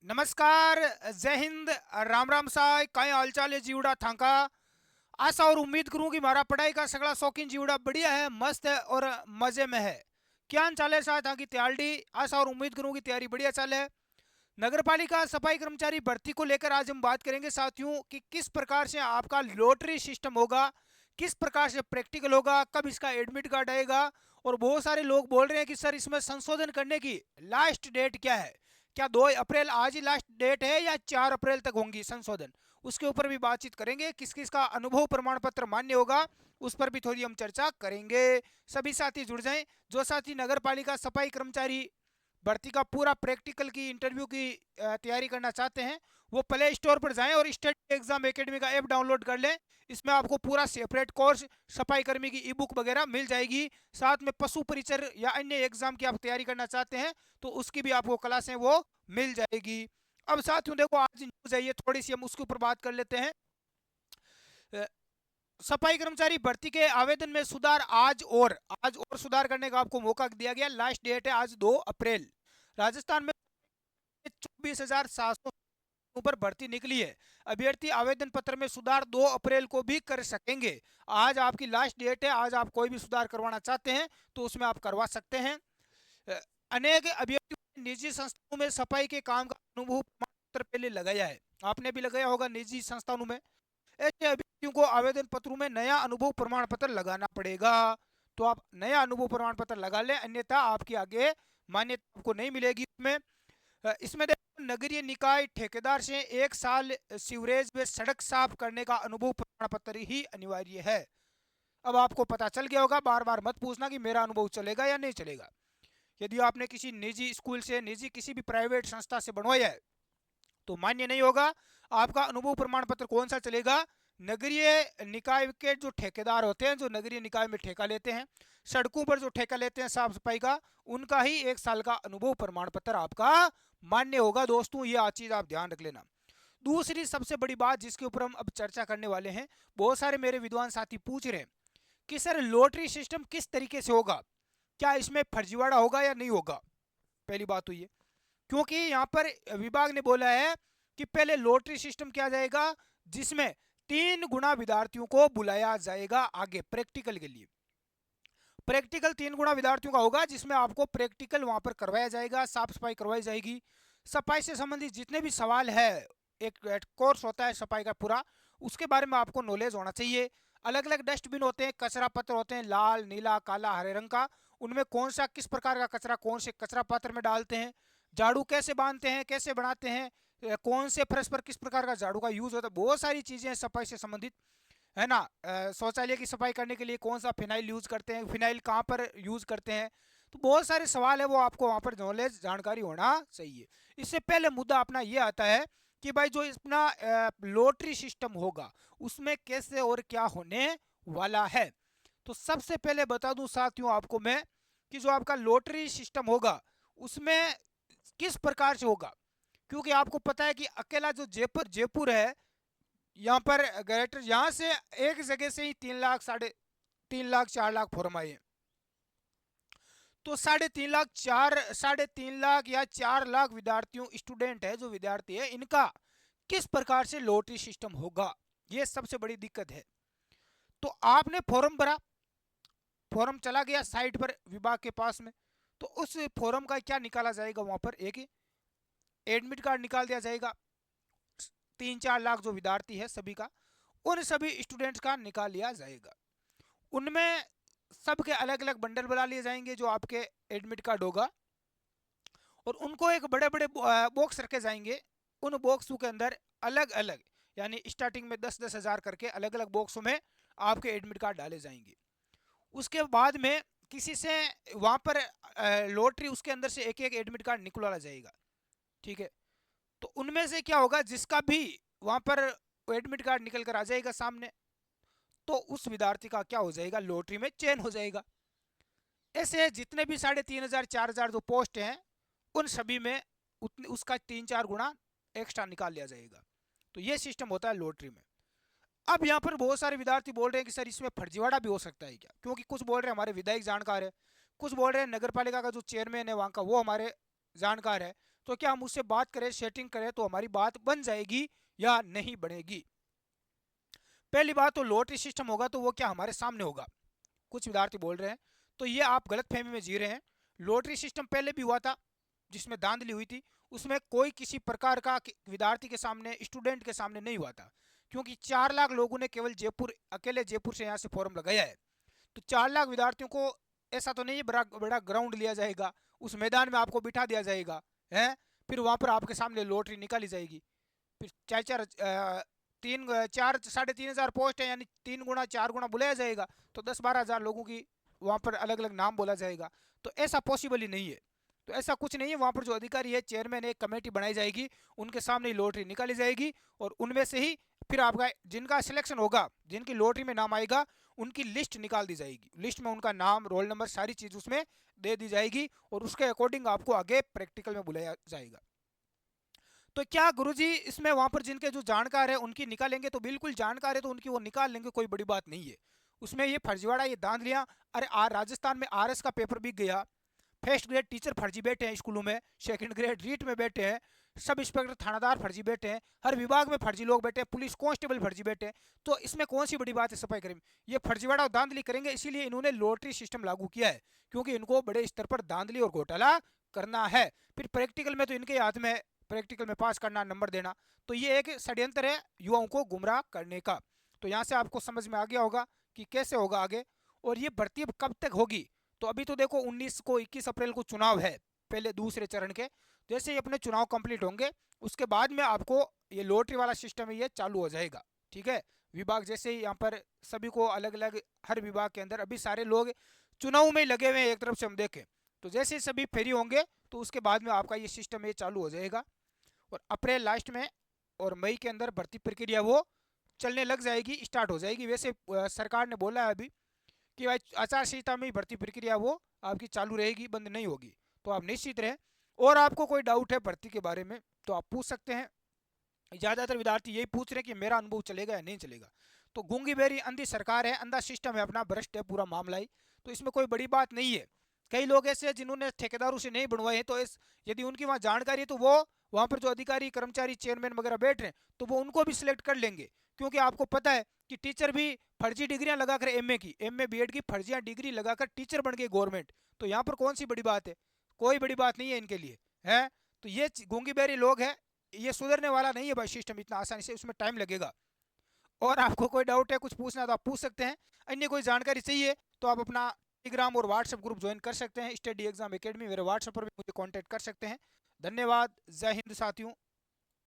नमस्कार, जय हिंद, राम राम साय, काय हालचाल है जीवड़ा थांका। आशा और उम्मीद करूं कि हमारा पढ़ाई का सगला शौकीन जीवड़ा बढ़िया है, मस्त है और मजे में है। क्या चाले साथ की त्यालडी। आशा और उम्मीद करूं कि तैयारी बढ़िया चाले। नगर पालिका सफाई कर्मचारी भर्ती को लेकर आज हम बात करेंगे साथियों कि किस प्रकार से आपका लॉटरी सिस्टम होगा, किस प्रकार से प्रैक्टिकल होगा, कब इसका एडमिट कार्ड आएगा। और बहुत सारे लोग बोल रहे हैं कि सर इसमें संशोधन करने की लास्ट डेट क्या है, क्या 2 अप्रैल आज ही लास्ट डेट है या 4 अप्रैल तक होंगी संशोधन। उसके ऊपर भी बातचीत करेंगे। किस किस का अनुभव प्रमाण पत्र मान्य होगा उस पर भी थोड़ी हम चर्चा करेंगे। सभी साथी जुड़ जाएं। जो साथी नगर पालिका सफाई कर्मचारी भर्ती का पूरा प्रैक्टिकल की इंटरव्यू की तैयारी करना चाहते हैं वो प्ले स्टोर पर जाएं और स्टडी एग्जाम एकेडमी का ऐप डाउनलोड कर लें। इसमें आपको पूरा सेपरेट कोर्स, सफाई कर्मी की ई बुक वगैरह मिल जाएगी। साथ में पशु परिचर या अन्य एग्जाम की आप तैयारी करना चाहते हैं तो उसकी भी आपको क्लासें वो मिल जाएगी। अब साथियों देखो, आज न्यूज है ये, थोड़ी सी हम उसके ऊपर बात कर लेते हैं। सफाई कर्मचारी भर्ती के आवेदन में सुधार आज और सुधार करने का आपको मौका दिया गया। लास्ट डेट है आज 2 अप्रैल। राजस्थान में 24,700 पर भर्ती निकली है। अभ्यर्थी आवेदन पत्र में सुधार 2 अप्रैल को भी कर सकेंगे। आज आपकी लास्ट डेट है। आज आप कोई भी सुधार करवाना चाहते हैं तो उसमें आप करवा सकते हैं। अनेक अभ्यर्थियों ने निजी संस्थानों में सफाई के काम का अनुभव प्रमाण पत्र पहले लगाया है। आपने भी लगाया होगा निजी संस्थानों में। ऐसे अभ्यर्थियों को आवेदन पत्रों में नया अनुभव प्रमाण पत्र लगाना पड़ेगा। तो आप नया अनुभव प्रमाण पत्र लगा लें, अन्यथा आपकी आगे मान्यता आपको नहीं मिलेगी। इसमें देखो, नगरीय निकाय ठेकेदार से 1 साल सीवरेज व सड़क साफ करने का अनुभव प्रमाण पत्र ही अनिवार्य है। अब आपको पता चल गया होगा, बार बार मत पूछना कि मेरा अनुभव चलेगा या नहीं चलेगा। यदि आपने किसी निजी स्कूल से, निजी किसी भी प्राइवेट संस्था से बनवाया है तो मान्य नहीं होगा। आपका अनुभव प्रमाण पत्र कौन सा चलेगा? नगरीय निकाय के जो ठेकेदार होते हैं, जो नगरीय निकाय में ठेका लेते हैं, सड़कों पर जो ठेका लेते हैं साफ सफाई का, उनका ही 1 साल का अनुभव प्रमाण पत्र आपका मान्य होगा। दोस्तों ये चीज आप ध्यान रख लेना। दूसरी सबसे बड़ी बात जिसके ऊपर हम अब चर्चा करने वाले हैं, बहुत सारे मेरे विद्वान साथी पूछ रहे हैं कि सर लॉटरी सिस्टम किस तरीके से होगा, क्या इसमें फर्जीवाड़ा होगा या नहीं होगा। पहली बात तो ये, क्योंकि यहाँ पर विभाग ने बोला है कि पहले लॉटरी सिस्टम किया जाएगा जिसमें 3 गुना विद्यार्थियों को बुलाया जाएगा आगे प्रैक्टिकल के लिए। प्रैक्टिकल 3 गुना विद्यार्थियों का होगा जिसमें आपको प्रैक्टिकल वहां पर करवाया जाएगा, साफ सफाई करवाई जाएगी। सफाई से संबंधित जितने भी सवाल है, एक कोर्स होता है सफाई का पूरा, उसके बारे में आपको नॉलेज होना चाहिए। अलग अलग डस्टबिन होते हैं, कचरा पत्र होते हैं, लाल, नीला, काला, हरे रंग का। उनमें कौन सा, किस प्रकार का कचरा कौन से कचरा पात्र में डालते हैं, झाड़ू कैसे बांधते हैं, कैसे बनाते हैं, कौन से फर्श पर किस प्रकार का झाड़ू का यूज होता है, बहुत सारी चीजें सफाई से संबंधित है ना। शौचालय की सफाई करने के लिए कौन सा फिनाइल यूज करते हैं, फिनाइल कहाँ पर यूज करते हैं। तो बहुत सारे सवाल है, वो आपको वहाँ पर नॉलेज, जानकारी होना चाहिए। इससे पहले मुद्दा अपना ये आता है कि भाई जो अपना लॉटरी सिस्टम होगा उसमें कैसे और क्या होने वाला है। तो सबसे पहले बता दूं साथियों आपको मैं कि जो आपका लॉटरी सिस्टम होगा उसमें किस प्रकार से होगा। क्योंकि आपको पता है कि अकेला जो जयपुर जयपुर है, यहाँ पर ग्रेटर, यहाँ से एक जगह से ही 3 लाख, 3.5 लाख, 4 लाख फॉर्म आए हैं। तो 3.5 लाख, 3.5 लाख या 4 लाख विद्यार्थियों, स्टूडेंट है, जो विद्यार्थी है, इनका किस प्रकार से लॉटरी सिस्टम होगा, ये सबसे बड़ी दिक्कत है। तो आपने फॉर्म भरा, फॉर्म चला गया साइट पर विभाग के पास में, तो उस फॉर्म का क्या निकाला जाएगा, वहां पर एक एडमिट कार्ड निकाल दिया जाएगा। 3-4 लाख जो विद्यार्थी है सभी का, उन सभी स्टूडेंट्स का निकाल लिया जाएगा। उनमें सबके अलग अलग बंडल बना लिए जाएंगे जो आपके एडमिट कार्ड होगा, और उनको एक बड़े बड़े बॉक्स रखे जाएंगे। उन बॉक्सों के अंदर अलग अलग, यानी स्टार्टिंग में 10-10 हज़ार करके अलग अलग बॉक्सों में आपके एडमिट कार्ड डाले जाएंगे। उसके बाद में किसी से वहां पर लॉटरी, उसके अंदर से एक एक एडमिट कार्ड निकलवाया जाएगा। ठीक है। तो उनमें से क्या होगा, जिसका भी वहां पर एडमिट कार्ड निकल कर आ जाएगा सामने, तो उस विद्यार्थी का क्या हो जाएगा, लॉटरी में चयन हो जाएगा। ऐसे जितने भी 3,500, 4,000 जो पोस्ट हैं, उन सभी में उसका 3-4 गुना एक्स्ट्रा निकाल लिया जाएगा। तो ये सिस्टम होता है लॉटरी में। अब यहाँ पर बहुत सारे विद्यार्थी बोल रहे हैं कि सर इसमें फर्जीवाड़ा भी हो सकता है क्या, क्योंकि कुछ बोल रहे हैं हमारे विधायक जानकार है, कुछ बोल रहे हैं नगर पालिका का जो चेयरमैन है वहाँ का वो हमारे जानकार है, तो क्या हम उससे बात करें, सेटिंग करें तो हमारी बात बन जाएगी या नहीं बनेगी? पहली बात तो लॉटरी सिस्टम होगा तो वो क्या हमारे सामने होगा। कुछ विद्यार्थी बोल रहे हैं तो ये आप गलत फहमी में जी रहे हैं। लॉटरी सिस्टम पहले भी हुआ था जिसमें धांधली हुई थी, उसमें कोई किसी प्रकार का विद्यार्थी के सामने, स्टूडेंट के सामने नहीं हुआ था, क्योंकि 4 लाख लोगों ने केवल जयपुर, अकेले जयपुर से यहाँ से फॉर्म लगाया है। तो 4 लाख विद्यार्थियों को ऐसा तो नहीं है बड़ा बड़ा ग्राउंड लिया जाएगा, उस मैदान में आपको बिठा दिया जाएगा है, फिर वहां पर आपके सामने लॉटरी निकाली जाएगी। फिर चार चार तीन चार 3,500 पोस्ट है, यानी 3 गुना 4 गुना बुलाया जाएगा, तो 10-12 हज़ार लोगों की वहाँ पर अलग अलग नाम बोला जाएगा। तो ऐसा पॉसिबल ही नहीं है। तो ऐसा कुछ नहीं है, वहाँ पर जो अधिकारी है, चेयरमैन, एक कमेटी बनाई जाएगी, उनके सामने ही लॉटरी निकाली जाएगी, और उनमें से ही फिर आपका जिनका सिलेक्शन होगा, जिनकी लॉटरी में नाम आएगा, उनकी लिस्ट निकाल दी जाएगी। लिस्ट में उनका नाम, रोल नंबर, सारी चीज़ उसमें दे दी जाएगी, और उसके अकॉर्डिंग आपको आगे प्रैक्टिकल में बुलाया जाएगा। तो क्या गुरुजी इसमें वहां पर जिनके जो जानकार है उनकी निकालेंगे? तो बिल्कुल जानकार है तो उनकी वो निकाल लेंगे, कोई बड़ी बात नहीं है उसमें। ये फर्जीवाड़ा, ये धांधलियां, अरे राजस्थान में आरएस का पेपर बिक गया, फर्स्ट ग्रेड टीचर फर्जी बैठे हैं स्कूलों में, सेकंड ग्रेड रीट में बैठे हैं, सब इंस्पेक्टर थानादार फर्जी बैठे हैं, हर विभाग में फर्जी लोग बैठे हैं, पुलिस कांस्टेबल फर्जी बैठे हैं। तो इसमें कौन सी बड़ी बात है सफाई कर्मी? ये फर्जीवाड़ा और धांधली करेंगे, इसीलिए इन्होंने लॉटरी सिस्टम लागू किया है, क्योंकि इनको बड़े स्तर पर धांधली और घोटाला करना है। फिर प्रैक्टिकल में तो इनके हाथ में, प्रैक्टिकल में पास करना, नंबर देना। तो ये एक षड्यंत्र है युवाओं को गुमराह करने का। तो यहाँ से आपको समझ में आ गया होगा कि कैसे होगा आगे, और ये भर्ती अब कब तक होगी। तो अभी तो देखो 21 अप्रैल को चुनाव है, पहले दूसरे चरण के। जैसे ही अपने चुनाव कंप्लीट होंगे उसके बाद में आपको ये लॉटरी वाला सिस्टम है ये चालू हो जाएगा। ठीक है, विभाग जैसे ही यहाँ पर सभी को अलग अलग, हर विभाग के अंदर अभी सारे लोग चुनाव में लगे हुए हैं, एक तरफ से हम देखें तो जैसे ही सभी फ्री होंगे तो उसके बाद में आपका ये सिस्टम ये चालू हो जाएगा, और अप्रैल लास्ट में और मई के अंदर भर्ती प्रक्रिया वो चलने लग जाएगी, स्टार्ट हो जाएगी। वैसे सरकार ने बोला है अभी कि भाई आचार संहिता में ही भर्ती प्रक्रिया वो आपकी चालू रहेगी, बंद नहीं होगी, तो आप निश्चित रहें। और आपको कोई डाउट है भर्ती के बारे में तो आप पूछ सकते हैं। ज़्यादातर विद्यार्थी यही पूछ रहे हैं कि मेरा अनुभव चलेगा या नहीं चलेगा। तो गूंगी बेरी अंधी सरकार है, अंधा सिस्टम है अपना, भ्रष्ट है पूरा मामला ही, तो इसमें कोई बड़ी बात नहीं है। कई लोग ऐसे हैं जिन्होंने ठेकेदारों से नहीं बनवाए हैं, तो इस यदि उनकी वहाँ जानकारी है तो वो वहाँ पर जो अधिकारी, कर्मचारी, चेयरमैन वगैरह बैठ रहे हैं तो वो उनको भी सिलेक्ट कर लेंगे, क्योंकि आपको पता है कि टीचर भी फर्जी डिग्रियां लगाकर, एमए की, एमए बीएड की फर्जियां डिग्री लगाकर टीचर बन गए गवर्नमेंट। तो यहाँ पर कौन सी बड़ी बात है? कोई बड़ी बात नहीं है इनके लिए, है। तो ये गूंगी बेरी लोग हैं, ये सुधरने वाला नहीं है भाई सिस्टम इतना आसानी से, उसमें टाइम लगेगा। और आपको कोई डाउट है, कुछ पूछना है तो आप पूछ सकते हैं। अन्य कोई जानकारी चाहिए तो आप अपना टेलीग्राम और व्हाट्सएप ग्रुप ज्वाइन कर सकते हैं, स्टडी एग्जाम एकेडमी, मेरे व्हाट्सएप पर भी मुझे कांटेक्ट कर सकते हैं। धन्यवाद, जय हिंद साथियों।